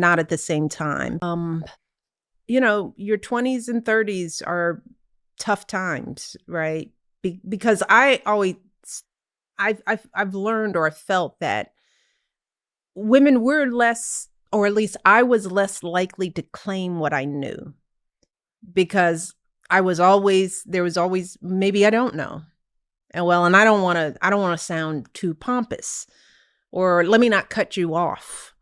not at the same time. Your 20s and 30s are tough times, right? Because I've learned or felt that women were less, or at least I was less likely to claim what I knew, because there was always, maybe I don't know. And I don't want to sound too pompous, or let me not cut you off.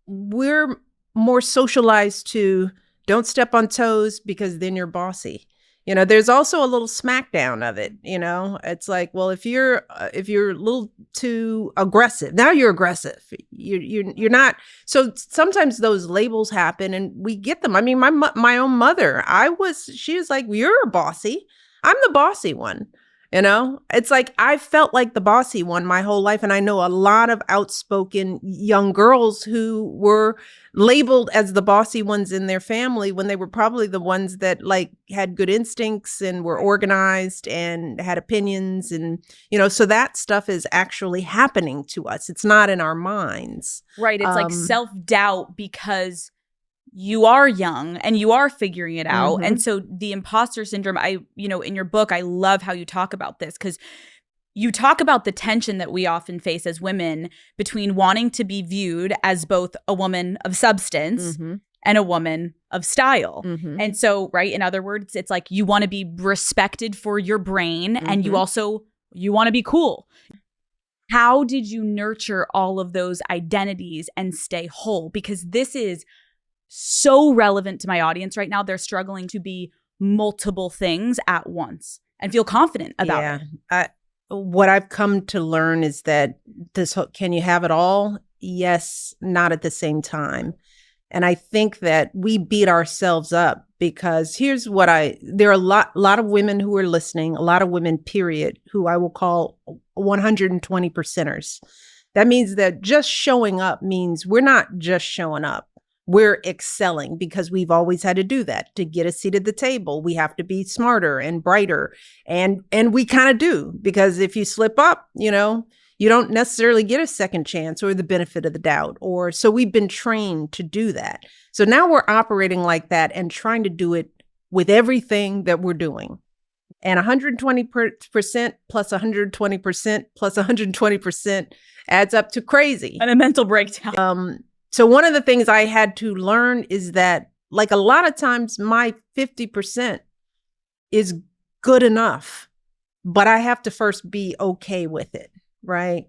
We're more socialized to don't step on toes because then you're bossy. There's also a little smackdown of it. It's like, well, if you're a little too aggressive, now you're aggressive. You're not. So sometimes those labels happen, and we get them. I mean, my own mother, she was like, "You're bossy. I'm the bossy one." It's like I felt like the bossy one my whole life. And I know a lot of outspoken young girls who were labeled as the bossy ones in their family when they were probably the ones that like had good instincts and were organized and had opinions. And, so that stuff is actually happening to us. It's not in our minds. Right. It's like self-doubt because you are young and you are figuring it out. Mm-hmm. And so the imposter syndrome, in your book, I love how you talk about this, because you talk about the tension that we often face as women between wanting to be viewed as both a woman of substance Mm-hmm. and a woman of style. Mm-hmm. And so, right, in other words, it's like you want to be respected for your brain, Mm-hmm. and you want to be cool. How did you nurture all of those identities and stay whole? Because this is so relevant to my audience right now. They're struggling to be multiple things at once and feel confident about it. What I've come to learn is that can you have it all? Yes, not at the same time. And I think that we beat ourselves up because there are a lot of women who are listening, a lot of women, period, who I will call 120 percenters. That means that just showing up means we're not just showing up. We're excelling because we've always had to do that to get a seat at the table. We have to be smarter and brighter. And we kind of do, because if you slip up, you don't necessarily get a second chance or the benefit of the doubt. So we've been trained to do that. So now we're operating like that and trying to do it with everything that we're doing. And 120% plus 120% plus 120% adds up to crazy. And a mental breakdown. So one of the things I had to learn is that, like, a lot of times my 50% is good enough, but I have to first be okay with it, right?